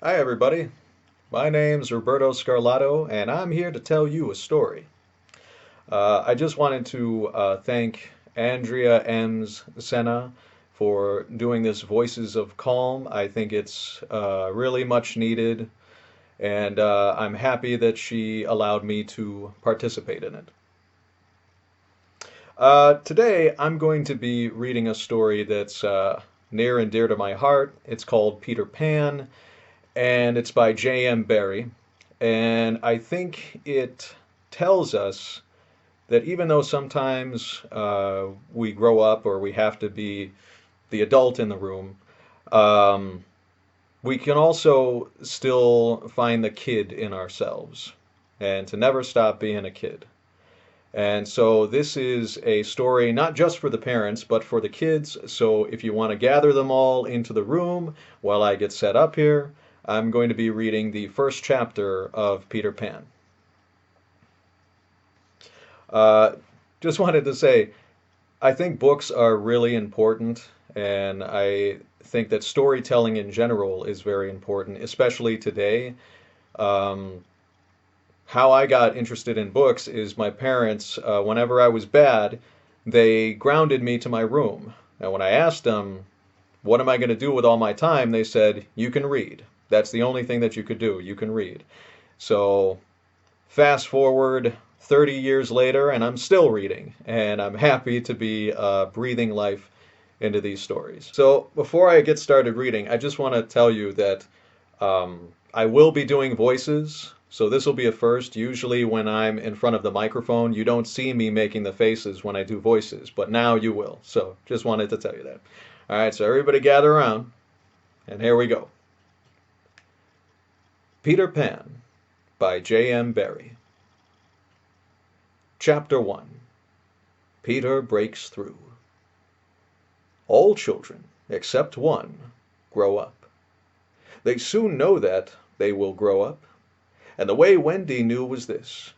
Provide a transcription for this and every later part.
Hi, everybody. My name's Roberto Scarlato, and I'm here to tell you a story. I just wanted to thank Andrea M's Senna for doing this Voices of Calm. I think it's really much needed, and I'm happy that she allowed me to participate in it. Today, I'm going to be reading a story that's near and dear to my heart. It's called Peter Pan, and it's by J.M. Barrie. And I think it tells us that even though sometimes we grow up or we have to be the adult in the room, um, we can also still find the kid in ourselves and to never stop being a kid. And so this is a story not just for the parents, but for the kids. So if you want to gather them all into the room while I get set up here, I'm going to be reading the first chapter of Peter Pan. Uh, just wanted to say, I think books are really important, and I think that storytelling in general is very important, especially today. Um, how I got interested in books is my parents, whenever I was bad, they grounded me to my room. And when I asked them, what am I going to do with all my time? They said, you can read. That's the only thing that you could do. You can read. So fast forward 30 years later, and I'm still reading, and I'm happy to be breathing life into these stories. So before I get started reading, I just want to tell you that I will be doing voices. So this will be a first. Usually when I'm in front of the microphone, you don't see me making the faces when I do voices, but now you will. So just wanted to tell you that. All right, so everybody gather around, and here we go. Peter Pan by J.M. Barrie. Chapter 1. Peter Breaks Through. All children, except one, grow up. They soon know that they will grow up. And the way Wendy knew was this.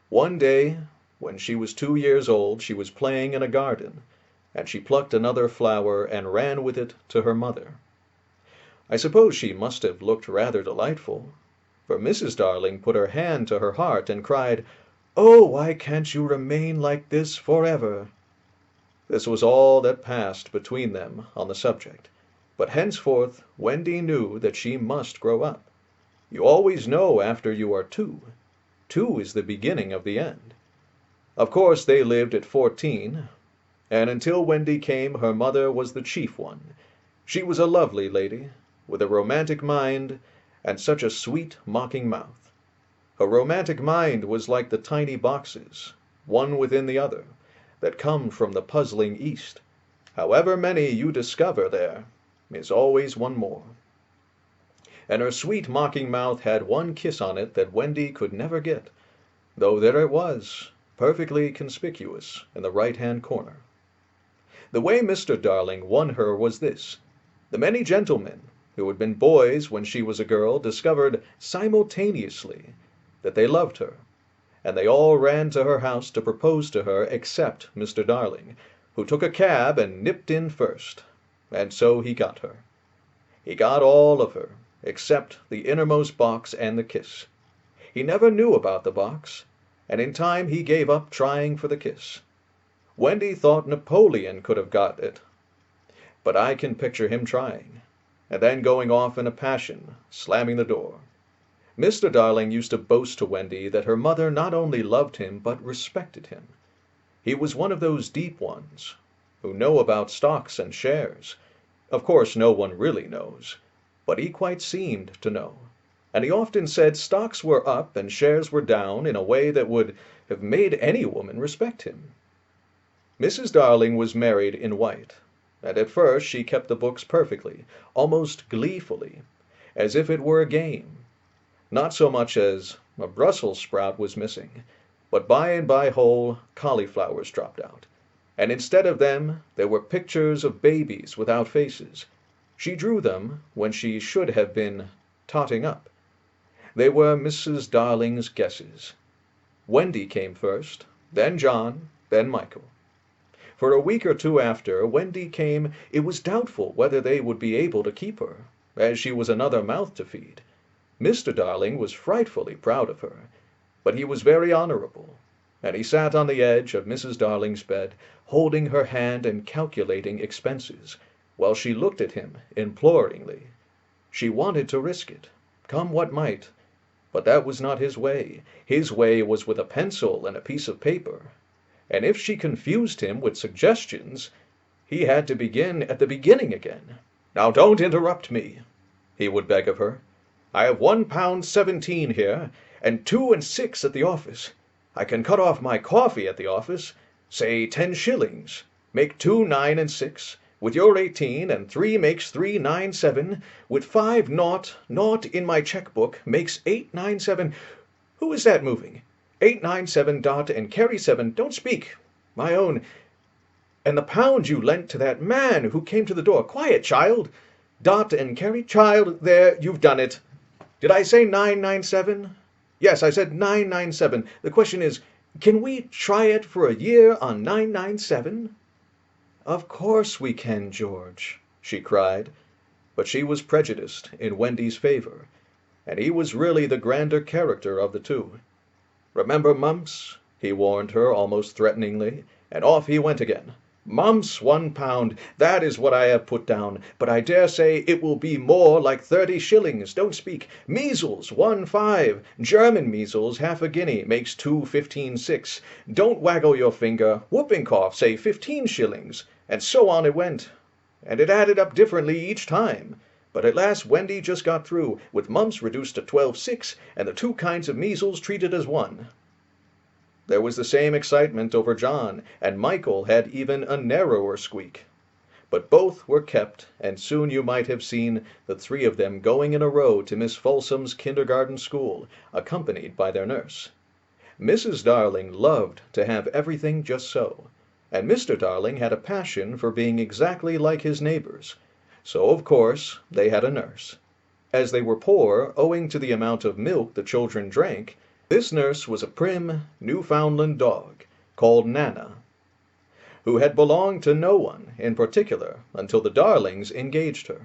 One day, when she was 2 years old, she was playing in a garden, and she plucked another flower and ran with it to her mother. I suppose she must have looked rather delightful, for Mrs. Darling put her hand to her heart and cried, "Oh, why can't you remain like this forever?" This was all that passed between them on the subject, but henceforth Wendy knew that she must grow up. You always know after you are two. Two is the beginning of the end. Of course they lived at 14, and until Wendy came her mother was the chief one. She was a lovely lady, with a romantic mind and such a sweet mocking mouth. Her romantic mind was like the tiny boxes, one within the other, that come from the puzzling East. However many you discover there is always one more. And her sweet mocking mouth had one kiss on it that Wendy could never get, though there it was, perfectly conspicuous in the right-hand corner. The way Mr. Darling won her was this. The many gentlemen who had been boys when she was a girl discovered simultaneously that they loved her, and they all ran to her house to propose to her except Mr. Darling, who took a cab and nipped in first, and so he got her. He got all of her, except the innermost box and the kiss. He never knew about the box, and in time he gave up trying for the kiss. Wendy thought Napoleon could have got it, but I can picture him trying, and then going off in a passion, slamming the door. Mr. Darling used to boast to Wendy that her mother not only loved him but respected him. He was one of those deep ones who know about stocks and shares. Of course no one really knows, but he quite seemed to know. And he often said stocks were up and shares were down in a way that would have made any woman respect him. Mrs. Darling was married in white, and at first she kept the books perfectly, almost gleefully, as if it were a game. Not so much as a Brussels sprout was missing, but by and by whole cauliflowers dropped out, and instead of them there were pictures of babies without faces. She drew them when she should have been totting up. They were Mrs. Darling's guesses. Wendy came first, then John, then Michael. For a week or two after Wendy came it was doubtful whether they would be able to keep her. as she was another mouth to feed. Mr. Darling was frightfully proud of her, but he was very honorable, and he sat on the edge of Mrs. Darling's bed, holding her hand and calculating expenses, while she looked at him imploringly. She wanted to risk it, come what might, but that was not his way. His way was with a pencil and a piece of paper, and if she confused him with suggestions, he had to begin at the beginning again. "Now don't interrupt me," he would beg of her. "I have £1.17 here, and 2 and 6 at the office. I can cut off my coffee at the office, say 10 shillings, make 2 9 and 6, with your 18, and 3 makes 3 9 7, with 5 naught in my checkbook makes 8 9 7. Who is that moving? 8 9 7 dot and carry 7. Don't speak, my own. And the pound you lent to that man who came to the door. Quiet, child. Dot and carry, child. There, you've done it. Did I say 997? Yes, I said 997. The question is, can we try it for a year on 997? Of course we can, George, she cried. But she was prejudiced in Wendy's favor, and he was really the grander character of the two. Remember Mumps? He warned her almost threateningly, and off he went again. Mumps, £1, that is what I have put down, but I dare say it will be more, like 30 shillings. Don't speak. Measles, 1 5. German measles, half a guinea, makes 2 15 6. Don't waggle your finger. Whooping cough, say 15 shillings. And so on it went. And it added up differently each time. But at last Wendy just got through, with mumps reduced to 12 6, and the 2 kinds of measles treated as one. There was the same excitement over John, and Michael had even a narrower squeak. But both were kept, and soon you might have seen the 3 of them going in a row to Miss Folsom's kindergarten school, accompanied by their nurse. Mrs. Darling loved to have everything just so, and Mr. Darling had a passion for being exactly like his neighbors. So, of course, they had a nurse. As they were poor, owing to the amount of milk the children drank, this nurse was a prim Newfoundland dog called Nana, who had belonged to no one in particular until the Darlings engaged her.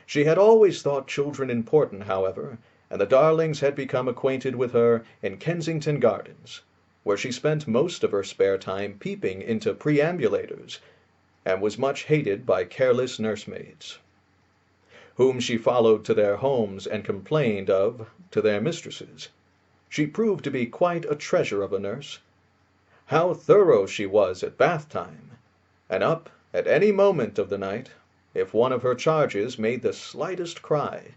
She had always thought children important, however, and the Darlings had become acquainted with her in Kensington Gardens, where she spent most of her spare time peeping into perambulators, and was much hated by careless nursemaids, whom she followed to their homes and complained of to their mistresses. She proved to be quite a treasure of a nurse. How thorough she was at bath time, and up at any moment of the night, if one of her charges made the slightest cry.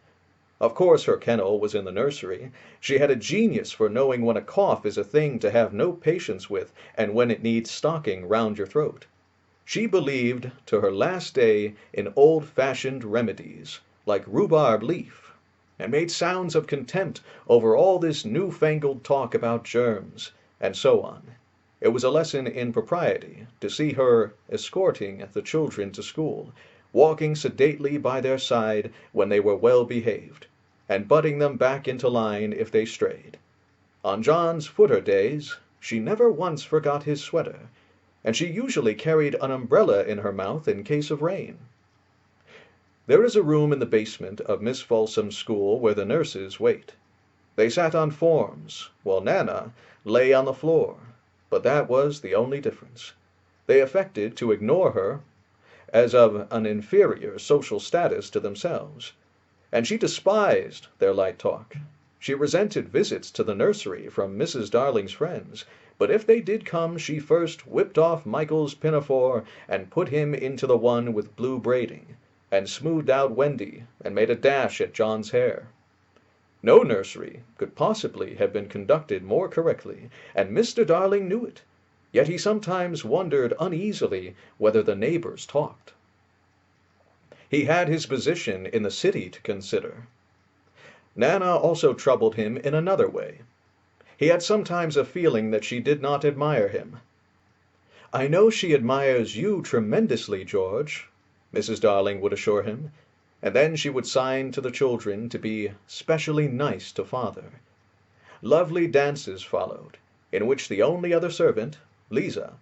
Of course her kennel was in the nursery. She had a genius for knowing when a cough is a thing to have no patience with, and when it needs stocking round your throat. She believed to her last day in old-fashioned remedies, like rhubarb leaf, and made sounds of contempt over all this new-fangled talk about germs, and so on. It was a lesson in propriety to see her escorting the children to school, walking sedately by their side when they were well behaved, and butting them back into line if they strayed. On John's footer days she never once forgot his sweater, and she usually carried an umbrella in her mouth in case of rain. There is a room in the basement of Miss Folsom's school where the nurses wait. They sat on forms, while Nana lay on the floor, but that was the only difference. They affected to ignore her as of an inferior social status to themselves, and she despised their light talk. She resented visits to the nursery from Mrs. Darling's friends, but if they did come she first whipped off Michael's pinafore and put him into the one with blue braiding, and smoothed out Wendy and made a dash at John's hair. No nursery could possibly have been conducted more correctly, and Mr. Darling knew it, yet he sometimes wondered uneasily whether the neighbors talked. He had his position in the city to consider. Nana also troubled him in another way. He had sometimes a feeling that she did not admire him. "I know she admires you tremendously, George," Mrs. Darling would assure him, and then she would sign to the children to be specially nice to father. Lovely dances followed, in which the only other servant, Lisa,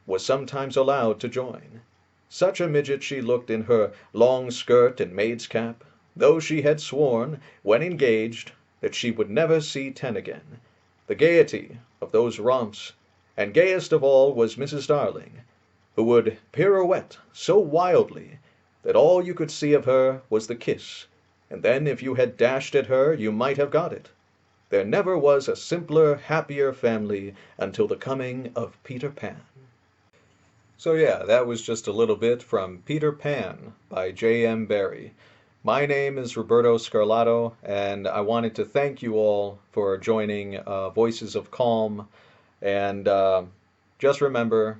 was sometimes allowed to join. Such a midget she looked in her long skirt and maid's cap, though she had sworn, when engaged, that she would never see ten again. The gaiety of those romps, and gayest of all was Mrs. Darling, who would pirouette so wildly that all you could see of her was the kiss, and then if you had dashed at her you might have got it. There never was a simpler, happier family until the coming of Peter Pan. So yeah, that was just a little bit from Peter Pan by J.M. Barrie. My name is Roberto Scarlato, and I wanted to thank you all for joining Voices of Calm. And just remember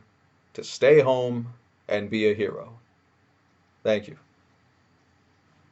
to stay home and be a hero. Thank you.